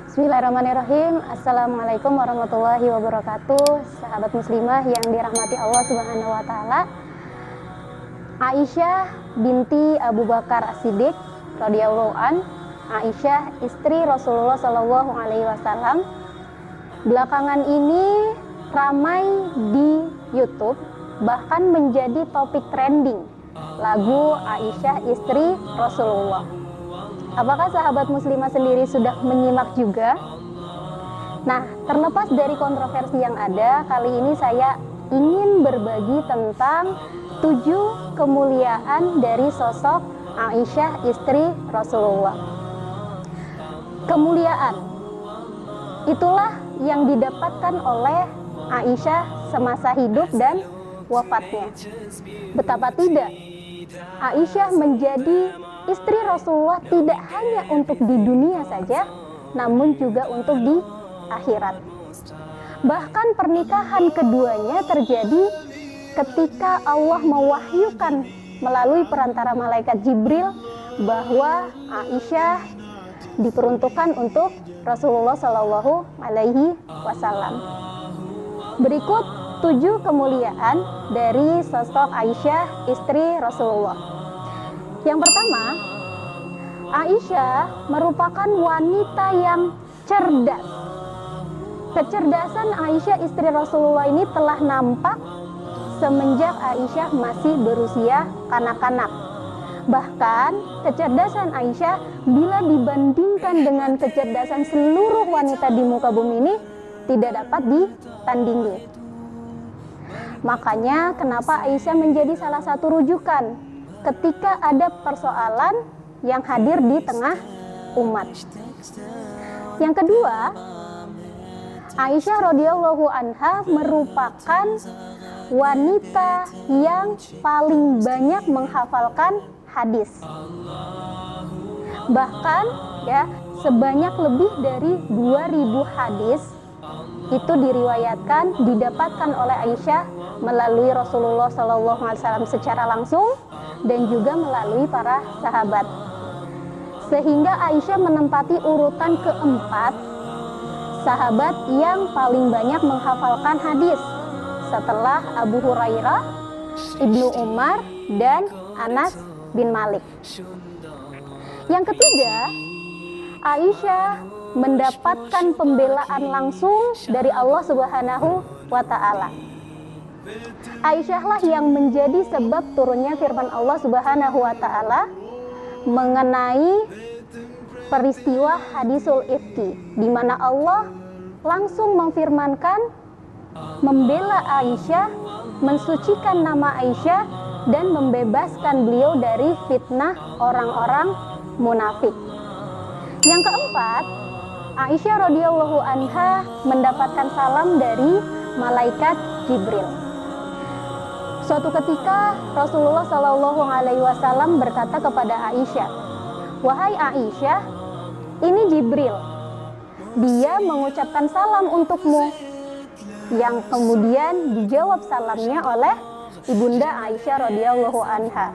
Bismillahirrahmanirrahim. Assalamualaikum warahmatullahi wabarakatuh. Sahabat muslimah yang dirahmati Allah Subhanahu wa taala. Aisyah binti Abu Bakar As-Siddiq radhiyallahu an, Aisyah istri Rasulullah sallallahu alaihi wasallam, belakangan ini ramai di YouTube, bahkan menjadi topik trending lagu Aisyah istri Rasulullah. Apakah sahabat muslimah sendiri sudah menyimak juga? Nah, terlepas dari kontroversi yang ada, kali ini saya ingin berbagi tentang 7 kemuliaan dari sosok Aisyah istri Rasulullah. Kemuliaan itulah yang didapatkan oleh Aisyah semasa hidup dan wafatnya. Betapa tidak, Aisyah menjadi istri Rasulullah tidak hanya untuk di dunia saja, namun juga untuk di akhirat. Bahkan pernikahan keduanya terjadi ketika Allah mewahyukan melalui perantara malaikat Jibril bahwa Aisyah diperuntukkan untuk Rasulullah Shallallahu Alaihi Wasallam. Berikut 7 kemuliaan dari sosok Aisyah istri Rasulullah. Yang pertama, Aisyah merupakan wanita yang cerdas. Kecerdasan Aisyah istri Rasulullah ini telah nampak semenjak Aisyah masih berusia kanak-kanak. Bahkan kecerdasan Aisyah bila dibandingkan dengan kecerdasan seluruh wanita di muka bumi ini tidak dapat ditandingi. Makanya kenapa Aisyah menjadi salah satu rujukan ketika ada persoalan yang hadir di tengah umat. Yang kedua, Aisyah radhiyallahu anha merupakan wanita yang paling banyak menghafalkan hadis. Bahkan ya, sebanyak lebih dari 2000 hadis itu diriwayatkan didapatkan oleh Aisyah melalui Rasulullah SAW secara langsung dan juga melalui para sahabat, sehingga Aisyah menempati urutan keempat sahabat yang paling banyak menghafalkan hadis setelah Abu Hurairah, Ibnu Umar, dan Anas bin Malik. Yang ketiga, Aisyah mendapatkan pembelaan langsung dari Allah Subhanahu wa taala. Aisyahlah yang menjadi sebab turunnya firman Allah Subhanahu wa taala mengenai peristiwa hadisul ifki, di mana Allah langsung memfirmankan membela Aisyah, mensucikan nama Aisyah dan membebaskan beliau dari fitnah orang-orang munafik. Yang keempat, Aisyah radhiyallahu anha mendapatkan salam dari malaikat Jibril. Suatu ketika Rasulullah Shallallahu Alaihi Wasallam berkata kepada Aisyah, "Wahai Aisyah, ini Jibril. Dia mengucapkan salam untukmu." Yang kemudian dijawab salamnya oleh ibunda Aisyah radhiyallahu anha.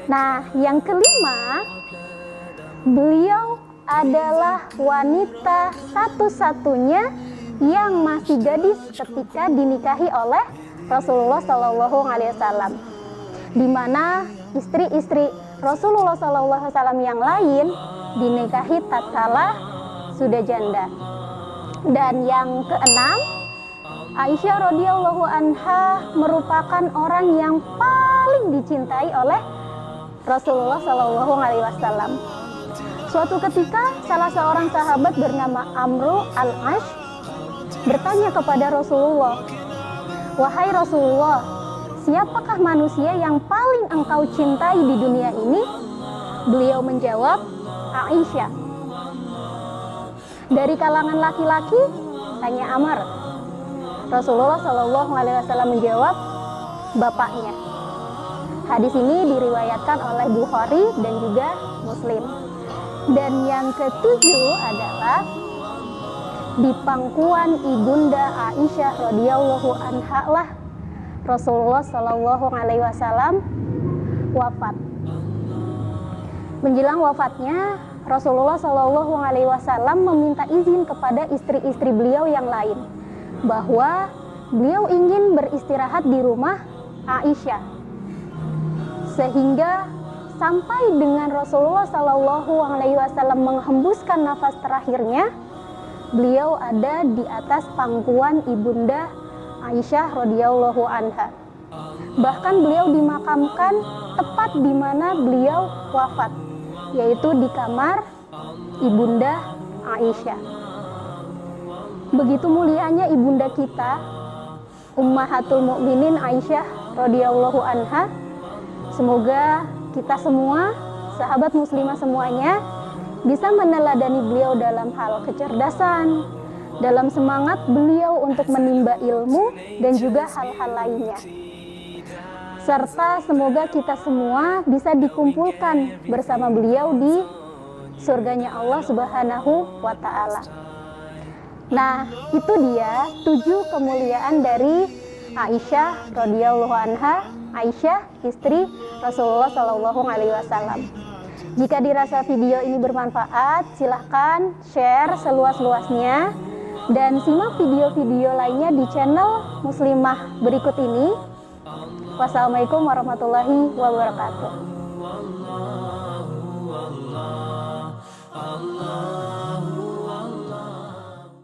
Nah, yang kelima, beliau adalah wanita satu-satunya yang masih gadis ketika dinikahi oleh Rasulullah Shallallahu Alaihi Wasallam, di mana istri-istri Rasulullah Shallallahu Alaihi Wasallam yang lain dinikahi tatkala sudah janda. Dan yang keenam, Aisyah radhiyallahu anha merupakan orang yang paling dicintai oleh Rasulullah Shallallahu Alaihi Wasallam. Suatu ketika salah seorang sahabat bernama Amru al-Ash bertanya kepada Rasulullah, "Wahai Rasulullah, siapakah manusia yang paling engkau cintai di dunia ini?" Beliau menjawab, "Aisyah." "Dari kalangan laki-laki?" tanya Amr. Rasulullah Shallallahu Alaihi Wasallam menjawab, "Bapaknya." Hadis ini diriwayatkan oleh Bukhari dan juga Muslim. Dan yang ketujuh adalah di pangkuan ibunda Aisyah radhiyallahu anha lah Rasulullah Shallallahu Alaihi Wasallam wafat. Menjelang wafatnya, Rasulullah Shallallahu Alaihi Wasallam meminta izin kepada istri-istri beliau yang lain bahwa beliau ingin beristirahat di rumah Aisyah, sehingga sampai dengan Rasulullah Shallallahu Alaihi Wasallam menghembuskan nafas terakhirnya, beliau ada di atas pangkuan ibunda Aisyah radhiyallahu anha. Bahkan beliau dimakamkan tepat di mana beliau wafat, yaitu di kamar ibunda Aisyah. Begitu mulianya ibunda kita, Ummahatul Mukminin Aisyah radhiyallahu anha. Semoga kita semua, sahabat muslimah semuanya, bisa meneladani beliau dalam hal kecerdasan, dalam semangat beliau untuk menimba ilmu dan juga hal-hal lainnya. Serta semoga kita semua bisa dikumpulkan bersama beliau di surganya Allah Subhanahu wa Ta'ala. Nah, itu dia 7 kemuliaan dari Aisyah radhiyallahu anha, Aisyah istri Rasulullah Shallallahu Alaihi Wasallam. Jika dirasa video ini bermanfaat, silahkan share seluas-luasnya dan simak video-video lainnya di channel Muslimah berikut ini. Wassalamualaikum warahmatullahi wabarakatuh.